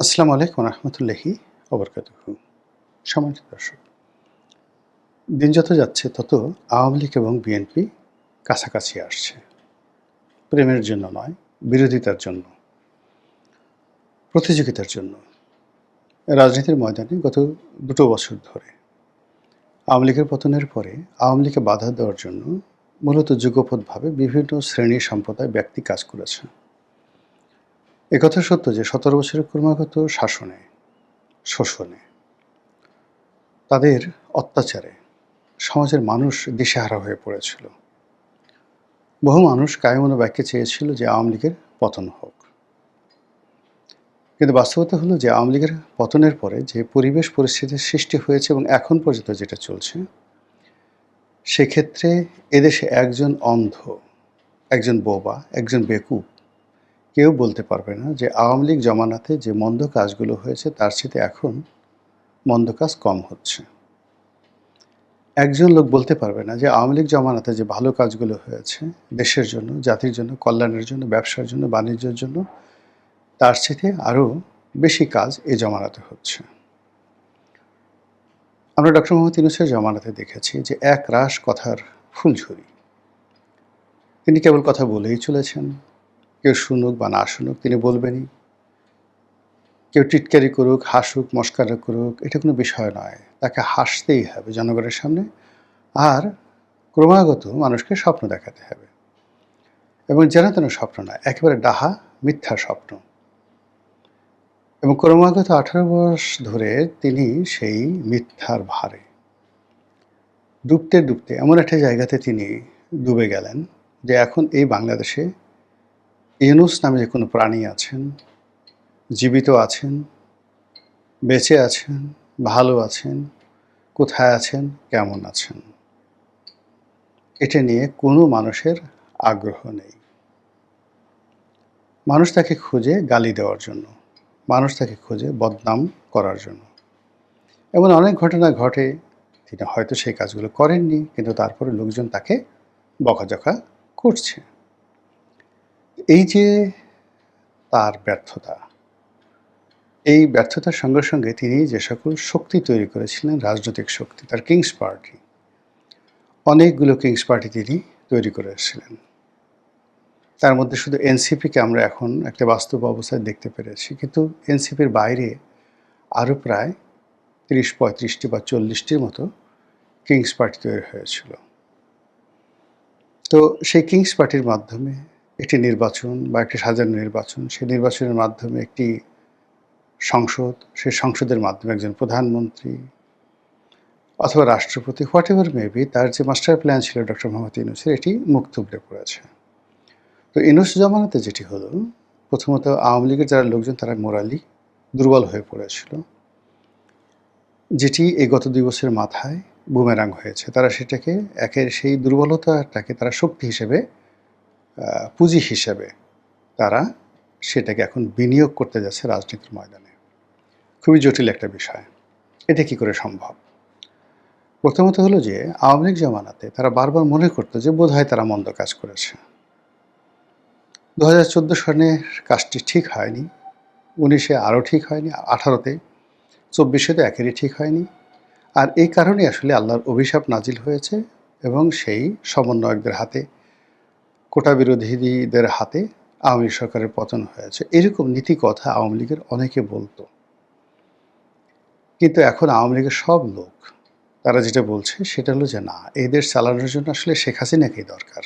আসসালামু আলাইকুম রহমতুল্লাহি ওবরকাতুহু। সম্মানিত দর্শক, দিন যত যাচ্ছে তত আওয়ামী লীগ এবং বিএনপি কাছাকাছি আসছে। প্রেমের জন্য নয়, বিরোধিতার জন্য, প্রতিযোগিতার জন্য। রাজনীতির ময়দানে গত ২ বছর ধরে আওয়ামী লীগের পতনের পরে আওয়ামী লীগকে বাধা দেওয়ার জন্য মূলত যুগপৎভাবে বিভিন্ন শ্রেণী সম্প্রদায় ব্যক্তি কাজ করেছে। একথা সত্য যে ১৭ বছরের ক্রমাগত শাসনে, শোষণে, তাদের অত্যাচারে সমাজের মানুষ দিশেহারা হয়ে পড়েছিল। বহু মানুষ কায়মনো বাক্যে চেয়েছিল যে আওয়ামী লীগের পতন হোক। কিন্তু বাস্তবতা হলো যে আওয়ামী লীগের পতনের পরে যে পরিবেশ পরিস্থিতির সৃষ্টি হয়েছে এবং এখন পর্যন্ত যেটা চলছে, সেক্ষেত্রে এদেশে একজন অন্ধ, একজন বোবা, একজন বেকুব কেউ বলতে পারবে না যে আওয়ামী লীগ জমানাতে যে মন্দ কাজগুলো হয়েছে তার চেয়ে এখন মন্দ কাজ কম হচ্ছে। একজন লোক বলতে পারবে না যে আওয়ামী লীগ জমানাতে যে ভালো কাজগুলো হয়েছে দেশের জন্য, জাতির জন্য, কল্যাণের জন্য, ব্যবসার জন্য, বাণিজ্যের জন্য, তার চেয়ে আরও বেশি কাজ এ জমানাতে হচ্ছে। আমরা ডক্টর মোহাম্মদ ইউনূসের জমানাতে দেখেছি যে এক রাশ কথার ফুলঝুরি। তিনি কেবল কথা বলেই চলেছেন। কেউ শুনুক বা না শুনুক তিনি বলবেনই। কেউ টিটকারি করুক, হাসুক, মস্কারা করুক, এটা কোনো বিষয় নয়। তাকে হাসতেই হবে জনগণের সামনে, আর ক্রমাগত মানুষকে স্বপ্ন দেখাতে হবে। এবং যেন তেন স্বপ্ন নয়, একেবারে ডাহা মিথ্যা স্বপ্ন। এবং ক্রমাগত 18 বর্ষ ধরে তিনি সেই মিথ্যার ভারে ডুবতে ডুবতে এমন একটা জায়গাতে তিনি ডুবে গেলেন যে এখন এই বাংলাদেশে ইউনূস নামে যে কোনো প্রাণী আছেন, জীবিত আছেন, বেঁচে আছেন, ভালো আছেন, কোথায় আছেন, কেমন আছেন, এটা নিয়ে কোনো মানুষের আগ্রহ নেই। মানুষ তাকে খুঁজে গালি দেওয়ার জন্য, মানুষ তাকে খুঁজে বদনাম করার জন্য। এমন অনেক ঘটনা ঘটে, তিনি হয়তো সেই কাজগুলো করেননি, কিন্তু তারপরে লোকজন তাকে বকাঝকা করছে। এই যে তার ব্যর্থতা, এই ব্যর্থতার সঙ্গে সঙ্গে তিনি যে সকল শক্তি তৈরি করেছিলেন, রাজনৈতিক শক্তি, তার কিংস পার্টি, অনেকগুলো কিংস পার্টি তিনি তৈরি করে এসেছিলেন। তার মধ্যে শুধু এনসিপিকে আমরা এখন একটা বাস্তব অবস্থায় দেখতে পেরেছি, কিন্তু এনসিপির বাইরে আরও প্রায় ৩০-৩৫টি বা ৪০টির মতো কিংস পার্টি তৈরি হয়েছিল। তো সেই কিংস পার্টির মাধ্যমে একটি নির্বাচন বা একটি সাজানো নির্বাচন, সেই নির্বাচনের মাধ্যমে একটি সংসদ, সেই সংসদের মাধ্যমে একজন প্রধানমন্ত্রী অথবা রাষ্ট্রপতি, হোয়াট এভার মেবি, তার যে মাস্টার প্ল্যান ছিল ডক্টর মোহাম্মদ ইউনূসের, এটি মুখ থুবড়ে পড়েছে। তো ইউনূস জমানাতে যেটি হলো, প্রথমত আওয়ামী লীগের যারা লোকজন তারা মোরালি দুর্বল হয়ে পড়েছিল, যেটি এই গত 2 বছরের মাথায় বুমেরাং হয়েছে। তারা সেটাকে সেই দুর্বলতাটাকে তারা শক্তি হিসেবে, পুঁজি হিসেবে তারা সেটাকে এখন বিনিয়োগ করতে যাচ্ছে রাজনীতির ময়দানে। খুবই জটিল একটা বিষয়। এটা কী করে সম্ভব? প্রথমত হলো যে আওয়ামী লীগ জমানাতে তারা বারবার মনে করতো যে বোধহয় তারা মন্দ কাজ করেছে। 2014 সনের কাজটি ঠিক হয়নি, 19-এ আরও ঠিক হয়নি, 18-তে, 24-এ তো একেবারেই ঠিক হয়নি। আর এই কারণেই আসলে আল্লাহর অভিশাপ নাজিল হয়েছে এবং সেই সমন্বয়কদের হাতে, কোটা বিরোধীদের হাতে আওয়ামী লীগ সরকারের পতন হয়েছে। এরকম নীতি কথা আওয়ামী লীগের অনেকে বলতো। কিন্তু এখন আওয়ামী লীগের সব লোক তারা যেটা বলছে সেটা হলো যে না, এই দেশ চালানোর জন্য আসলে শেখ হাসিনাকেই দরকার।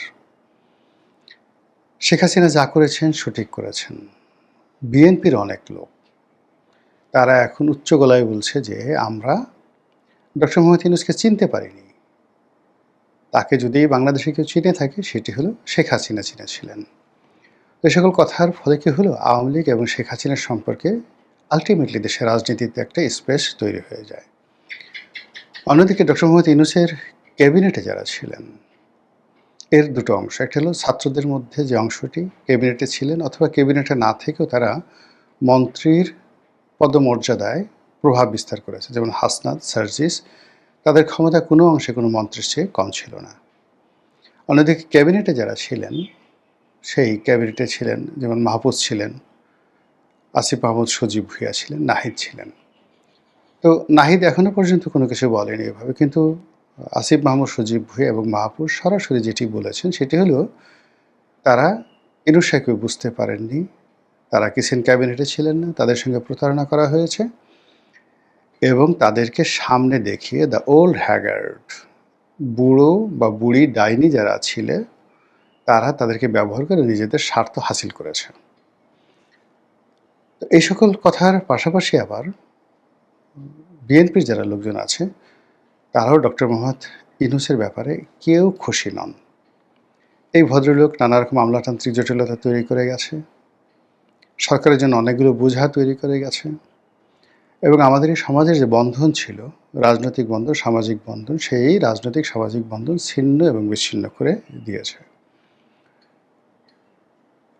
শেখ হাসিনা যা করেছেন সঠিক করেছেন। বিএনপির অনেক লোক তারা এখন উচ্চ গলায় বলছে যে আমরা ডক্টর মোহাম্মদ ইউনূসকে চিনতে পারিনি। তাকে যদি বাংলাদেশে কেউ চিনে থাকে সেটি হলো শেখ হাসিনা চিনেছিলেন। এই সকল কথার ফলে কী হলো, আওয়ামী লীগ এবং শেখ হাসিনার সম্পর্কে আলটিমেটলি দেশের রাজনীতিতে একটা স্পেস তৈরি হয়ে যায়। অন্যদিকে ডক্টর মোহাম্মদ ইউনূসের ক্যাবিনেটে যারা ছিলেন, এর দুটো অংশ। একটা হলো ছাত্রদের মধ্যে যে অংশটি ক্যাবিনেটে ছিলেন অথবা ক্যাবিনেটে না থেকেও তারা মন্ত্রীর পদমর্যাদায় প্রভাব বিস্তার করেছে, যেমন হাসনাত, সার্জিস, তাদের ক্ষমতা কোনো অংশে কোনো মন্ত্রীর চেয়ে কম ছিল না। অন্যদিকে ক্যাবিনেটে যারা ছিলেন, সেই ক্যাবিনেটে ছিলেন যেমন মাহফুজ ছিলেন, আসিফ মাহমুদ সজীব ভূঁইয়া ছিলেন, নাহিদ ছিলেন। তো নাহিদ এখনো পর্যন্ত কোনো কিছু বলেনি এভাবে, কিন্তু আসিফ মাহমুদ সজীব ভূঁইয়া এবং মাহফুজ সরাসরি যেটি বলেছেন সেটি হলো তারা ইনুস সাহেবকে বুঝতে পারেননি, তারা কিচেন ক্যাবিনেটে ছিলেন না, তাদের সঙ্গে প্রতারণা করা হয়েছে এবং তাদেরকে সামনে দেখিয়ে দ্য ওল্ড হ্যাগার্ড, বুড়ো বা বুড়ি ডাইনি যারা ছিলে তারা তাদেরকে ব্যবহার করে নিজেদের স্বার্থ হাসিল করেছে। তো এই সকল কথার পাশাপাশি আবার বিএনপির যারা লোকজন আছে তারাও ডক্টর মোহাম্মদ ইউনূসের ব্যাপারে কেউ খুশি নন। এই ভদ্রলোক নানা রকম আমলাতান্ত্রিক জটিলতা তৈরি করে গেছে, সরকারের জন্য অনেকগুলো বোঝা তৈরি করে গেছে এবং আমাদের এই সমাজের যে বন্ধন ছিল, রাজনৈতিক বন্ধন, সামাজিক বন্ধন, সেই রাজনৈতিক সামাজিক বন্ধন ছিন্ন এবং বিচ্ছিন্ন করে দিয়েছে।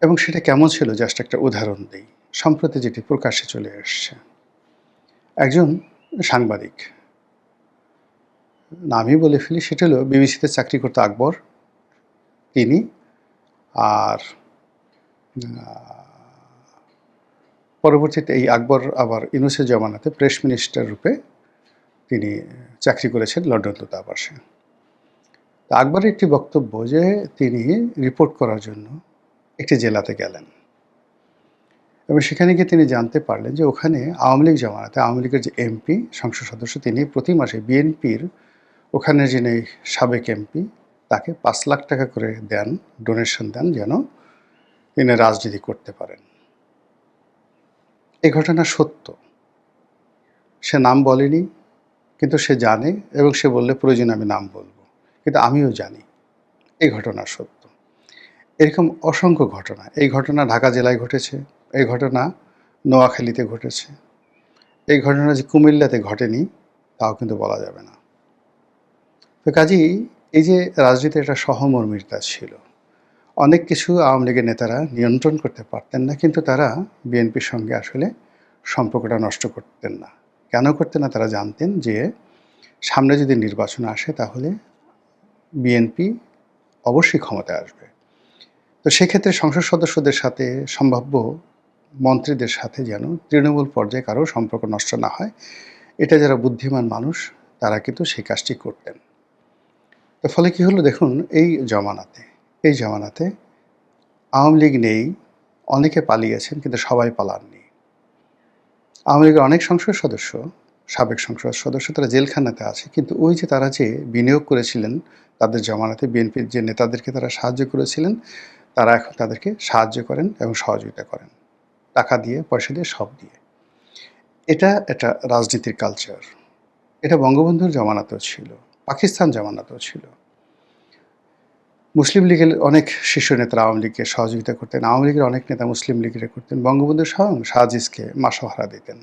এবং সেটা কেমন ছিল জাস্ট একটা উদাহরণ দিই। সম্প্রতি যেটি প্রকাশ্যে চলে এসছে, একজন সাংবাদিক, নামই বলে ফেলি, সেটা হলো বিবিসিতে চাকরি করতো আকবর, তিনি আর পরবর্তীতে এই আকবর আবার ইউনূসের জমানাতে প্রেস মিনিস্টার রূপে তিনি চাকরি করেছেন লন্ডন দূতাবাসে। তা আকবরের একটি বক্তব্য যে তিনি রিপোর্ট করার জন্য একটি জেলাতে গেলেন এবং সেখানে গিয়ে তিনি জানতে পারলেন যে ওখানে আওয়ামী লীগ জমানাতে আওয়ামী লীগের যে এমপি সংসদ সদস্য, তিনি প্রতি মাসে বিএনপির ওখানে যিনি সাবেক এমপি তাকে 5 লাখ টাকা করে দেন, ডোনেশন দেন, যেন তিনি রাজনীতি করতে পারেন। এই ঘটনা সত্য, সে নাম বলেনি কিন্তু সে জানে এবং সে বললে প্রয়োজনে আমি নাম বলবো, কিন্তু আমিও জানি এই ঘটনা সত্য। এরকম অসংখ্য ঘটনা, এই ঘটনা ঢাকা জেলায় ঘটেছে, এই ঘটনা নোয়াখালীতে ঘটেছে, এই ঘটনা যে কুমিল্লাতে ঘটেনি তাও কিন্তু বলা যাবে না। তো কাজেই এই যে রাজনীতির একটা সহমর্মিতা ছিল, অনেক কিছু আওয়ামী লীগের নেতারা নিয়ন্ত্রণ করতে পারতেন না, কিন্তু তারা বিএনপির সঙ্গে আসলে সম্পর্কটা নষ্ট করতেন না। কেন করতেন না? তারা জানতেন যে সামনে যদি নির্বাচন আসে তাহলে বিএনপি অবশ্যই ক্ষমতায় আসবে। তো সেক্ষেত্রে সংসদ সদস্যদের সাথে, সম্ভাব্য মন্ত্রীদের সাথে যেন তৃণমূল পর্যায়ে কারো সম্পর্ক নষ্ট না হয়, এটা যারা বুদ্ধিমান মানুষ তারা কিন্তু সেই কাজটি করতেন। তো ফলে কী হলো দেখুন, এই জামানাতে আওয়ামী লীগ নেই, অনেকে পালিয়েছেন কিন্তু সবাই পালাননি। আওয়ামী লীগের অনেক সংসদ সদস্য, সাবেক সংসদ সদস্য, তারা জেলখানাতে আছে, কিন্তু ওই যে তারা যে বিনিয়োগ করেছিলেন তাদের জামানাতে, বিএনপির যে নেতাদেরকে তারা সাহায্য করেছিলেন, তারা এখন তাদেরকে সাহায্য করেন এবং সহযোগিতা করেন, টাকা দিয়ে, পয়সা দিয়ে, সব দিয়ে। এটা একটা রাজনীতির কালচার। এটা বঙ্গবন্ধুর জামানাতেও ছিল, পাকিস্তান জামানাতেও ছিল। মুসলিম লীগের অনেক শীর্ষ নেতারা আওয়ামী লীগকে সহযোগিতা করতেন, আওয়ামী লীগের অনেক নেতা মুসলিম লীগের করতেন, বঙ্গবন্ধু স্বয়ং শাহজিজকে মাসোহারা দিতেন।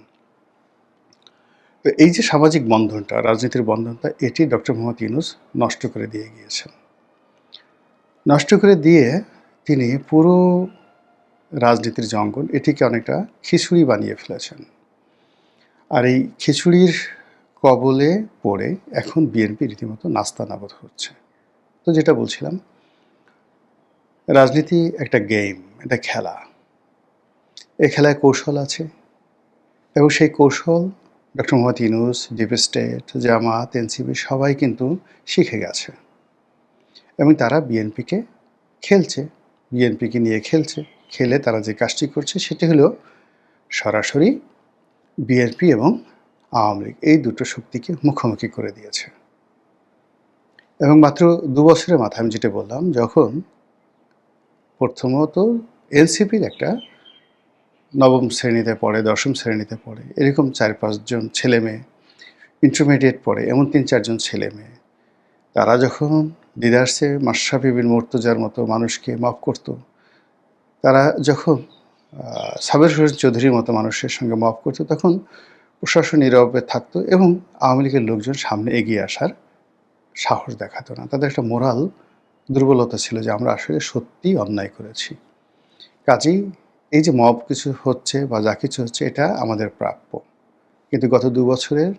তো এই যে সামাজিক বন্ধনটা, রাজনীতির বন্ধনটা, এটি ডক্টর মোহাম্মদ ইউনূস নষ্ট করে দিয়ে গিয়েছেন। নষ্ট করে দিয়ে তিনি পুরো রাজনীতির যে অঙ্গন, এটিকে অনেকটা খিচুড়ি বানিয়ে ফেলেছেন। আর এই খিচুড়ির কবলে পড়ে এখন বিএনপি রীতিমতো নাস্তানাবুদ হচ্ছে। তো যেটা বলছিলাম, রাজনীতি একটা গেম, একটা খেলা। এই খেলায় কৌশল আছে এবং সেই কৌশল doctor Mohammad Yunus, deep state, Jamaat, NCP সবাই কিন্তু শিখে গেছে এবং তারা বিএনপিকে খেলছে, বিএনপিকে নিয়ে খেলছে। খেলে তারা যে কাজটি করছে সেটি হলো সরাসরি বিএনপি এবং আওয়ামী লীগ এই দুটো শক্তিকে মুখোমুখি করে দিয়েছে। এবং মাত্র 2 বছরের মাথায় আমি যেটা বললাম, যখন প্রথমত এনসিপির একটা নবম শ্রেণীতে পড়ে, দশম শ্রেণীতে পড়ে, এরকম 4-5 জন ছেলে মেয়ে, ইন্টারমিডিয়েট পড়ে এমন 3-4 জন ছেলে মেয়ে, তারা যখন দিদারসে মাশরাফি বিন মুর্তজার মতো মানুষকে মাফ করতো, তারা যখন সাবের হোসেন চৌধুরীর মতো মানুষের সঙ্গে মাফ করতো, তখন প্রশাসন নীরবে থাকতো এবং আওয়ামী লীগের লোকজন সামনে এগিয়ে আসার সাহস দেখাতো না। তাদের একটা মোরাল দুর্বলতা ছিল যে আমরা আসলে সত্যিই অন্যায় করেছি। কাজেই এই যে মব কিছু হচ্ছে বা যা কিছু হচ্ছে, এটা আমাদের প্রাপ্য। কিন্তু গত 2 বছরের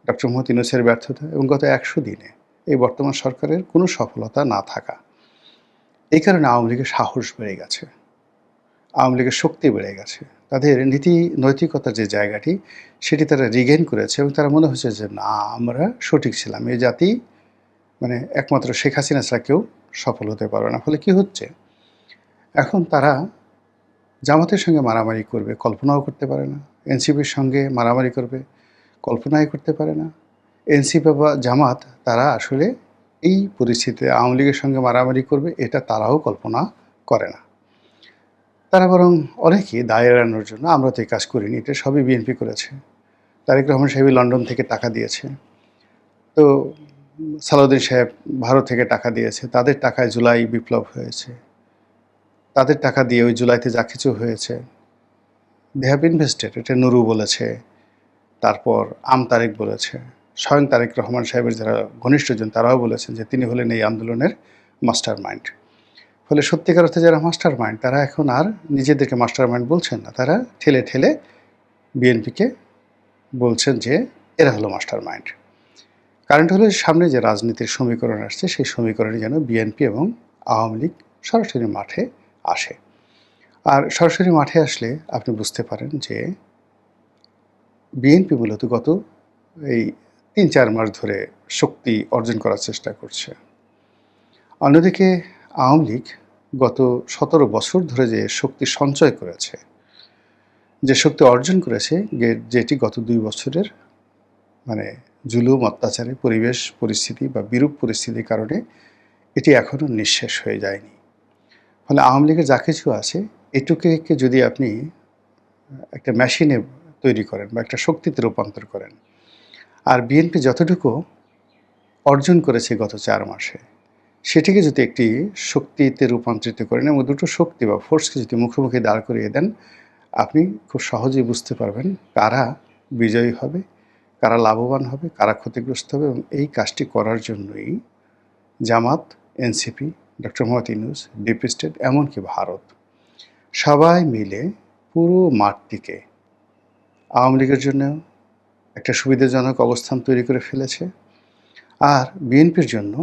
ডক্টর মোহাম্মদ ইউনূসের ব্যর্থতা এবং গত 100 দিনে এই বর্তমান সরকারের কোনো সফলতা না থাকা, এই কারণে আওয়ামী লীগের সাহস বেড়ে গেছে। আওয়ামী লীগের শক্তি বেড়ে গেছে, তাদের নীতি নৈতিকতার যে জায়গাটি সেটি তারা রিগেইন করেছে এবং তারা মনে হচ্ছে যে না, আমরা সঠিক ছিলাম, এই জাতি মানে একমাত্র শেখ হাসিনা ছাড়া কেউ সফল হতে পারবে না। ফলে কি হচ্ছে, এখন তারা জামাতের সঙ্গে মারামারি করবে কল্পনাও করতে পারে না, এনসিপির সঙ্গে মারামারি করবে কল্পনাই করতে পারে না। এনসিপি বা জামাত তারা আসলে এই পরিস্থিতিতে আওয়ামী লীগের সঙ্গে মারামারি করবে এটা তারাও কল্পনা করে না। তারা বরং অনেকেই দায় এড়ানোর জন্য আমরা তো এই কাজ করিনি, এটা সবই বিএনপি করেছে, তারেক রহমান সাহেব লন্ডন থেকে টাকা দিয়েছে, তো সালাউদ্দিন সাহেব ভারত থেকে টাকা দিয়েছে, তাদের টাকায় জুলাই বিপ্লব হয়েছে, তাদের টাকা দিয়ে ওই জুলাইতে যা কিছু হয়েছে দে হ্যাভ ইনভেস্টেড, এটা নুরু বলেছে, তারপর তারেক বলেছে, স্বয়ং তারেক রহমান সাহেবের যারা ঘনিষ্ঠজন তারাও বলেছেন যে তিনি হলেন এই আন্দোলনের মাস্টার মাইন্ড। ফলে সত্যিকার অর্থে যারা মাস্টার মাইন্ড তারা এখন আর নিজেদেরকে মাস্টার মাইন্ড বলছেন না, তারা ঠেলে ঠেলে বিএনপিকে বলছেন যে এরা হলো মাস্টার মাইন্ড। কারেন্ট হলে সামনে যে রাজনীতির সমীকরণ আসছে সেই সমীকরণে যেন বিএনপি এবং আওয়ামী লীগ সরাসরি মাঠে আসে। আর সরাসরি মাঠে আসলে আপনি বুঝতে পারেন যে বিএনপি মূলত গত এই ৩-৪ মাস ধরে শক্তি অর্জন করার চেষ্টা করছে। অন্যদিকে আওয়ামী লীগ গত ১৭ বছর ধরে যে শক্তি সঞ্চয় করেছে, যে শক্তি অর্জন করেছে, যেটি গত ২ বছরের মানে জুলুম অত্যাচারে পরিবেশ পরিস্থিতি বা বিরূপ পরিস্থিতির কারণে এটি এখনও নিঃশেষ হয়ে যায়নি। ফলে আওয়ামী লীগের যা কিছু আছে এটুকুকে যদি আপনি একটা মেশিনে তৈরি করেন বা একটা শক্তিতে রূপান্তর করেন, আর বিএনপি যতটুকু অর্জন করেছে গত ৪ মাসে সেটিকে যদি একটি শক্তিতে রূপান্তরিত করেন এবং দুটো শক্তি বা ফোর্সকে যদি মুখোমুখি দাঁড় করিয়ে দেন, আপনি খুব সহজেই বুঝতে পারবেন কারা বিজয়ী হবে, কারা লাভবান হবে, কারা ক্ষতিগ্রস্ত হবে। এবং এই কাজটি করার জন্যই Jamaat, NCP, doctor Mohammad Yunus, deep state, এমনকি ভারত সবাই মিলে পুরো মাঠটিকে আওয়ামী লীগের জন্য একটা সুবিধাজনক অবস্থান তৈরি করে ফেলেছে, আর বিএনপির জন্য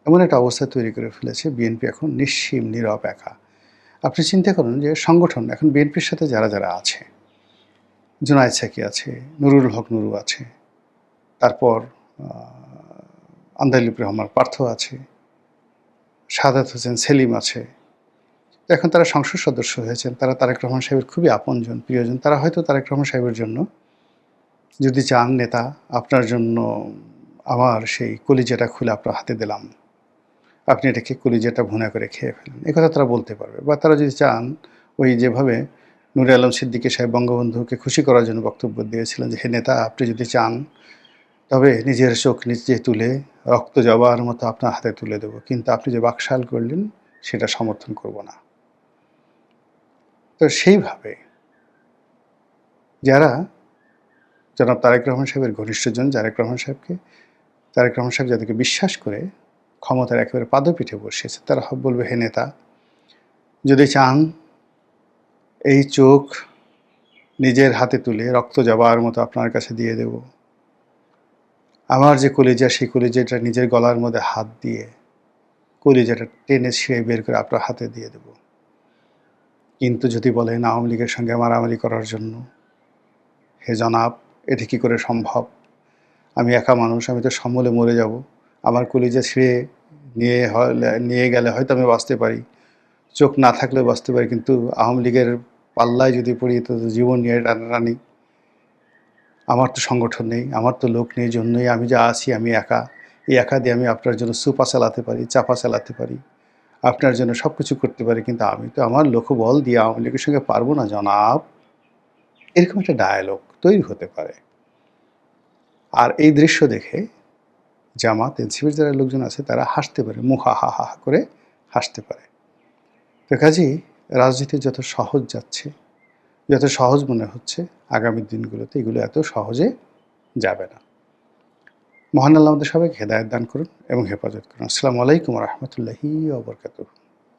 এমন একটা অবস্থা তৈরি করে ফেলেছে বিএনপি এখন নিশ্চিম নীরব একা। আপনি চিন্তা করুন যে সংগঠন এখন বিএনপির সাথে যারা যারা আছে, জুনায়েদ সাকি আছে, নুরুল হক নুরু আছে, তারপর আন্দালিব রহমান পার্থ আছে, সাদাত হোসেন সেলিম আছে, এখন তারা সংসদ সদস্য হয়েছেন, তারা তারেক রহমান সাহেবের খুবই আপনজন প্রিয়জন। তারা হয়তো তারেক রহমান সাহেবের জন্য যদি চান নেতা আপনার জন্য আমার সেই কলিজাটা খুলে আপনার হাতে দিলাম, আপনি এটাকে কলিজাটা ভুনা করে খেয়ে ফেলেন, একথা তারা বলতে পারবে। বা তারা যদি চান ওই যেভাবে নূরে আলম সিদ্দিকী সাহেব বঙ্গবন্ধুকে খুশি করার জন্য বক্তব্য দিয়েছিলেন যে হে নেতা, আপনি যদি চান তবে নিজের চোখ নিচে তুলে রক্ত জবার মতো আপনার হাতে তুলে দেবো, কিন্তু আপনি যে বাকশাল করলেন সেটা সমর্থন করব না। তো সেইভাবে যারা জনাব তারেক রহমান সাহেবের ঘনিষ্ঠজন, তারেক রহমান সাহেব যাদেরকে বিশ্বাস করে ক্ষমতার একেবারে পাদপীঠে বসিয়েছে, তারা বলবে হে নেতা, যদি চান এই চোখ নিজের হাতে তুলে রক্ত জবার মতো আপনার কাছে দিয়ে দেব, আমার যে কলিজা সেই কলিজাটা নিজের গলার মধ্যে হাত দিয়ে কলিজাটা টেনে ছিঁড়ে বের করে আপনার হাতে দিয়ে দেব। কিন্তু যদি বলেন আওয়ামী লীগের সঙ্গে মারামারি করার জন্য, হে জনাব, এটি কী করে সম্ভব? আমি একা মানুষ, আমি তো সমূলে মরে যাব, আমার কলিজা ছিঁড়ে নিয়ে গেলে হয়তো আমি বাঁচতে পারি, চোখ না থাকলেও বাঁচতে পারি, কিন্তু আওয়ামী লীগের পাল্লায় যদি পড়ি তো জীবন নিয়ে টানাটানি, আমার তো সংগঠন নেই, আমার তো লোক নেই, জন্যই আমি যা আছি আমি একা। এই একা দিয়ে আমি আপনার জন্য সুপা চালাতে পারি, চাপা চালাতে পারি, আপনার জন্য সব কিছু করতে পারি, কিন্তু আমি তো আমার লোকবল দিয়ে আওয়ামী লীগের সঙ্গে পারবো না জনাব। এরকম একটা ডায়ালগ তৈরি হতে পারে। আর এই দৃশ্য দেখে জামাত, এনসিপির যারা লোকজন আছে তারা হাসতে পারে, মুখ হা হা করে হাসতে পারে। তো কাজেই রাজনীতি যত সহজ যাচ্ছে, যত সহজ মনে হচ্ছে, আগামী দিনগুলোতে এগুলো এত সহজে যাবে না। মহান আল্লাহ আমাদের সবাইকে হেদায়েত দান করুন এবং হেফাজত করুন। আসসালামু আলাইকুম ওয়া রাহমাতুল্লাহি ওয়া বারাকাতুহু।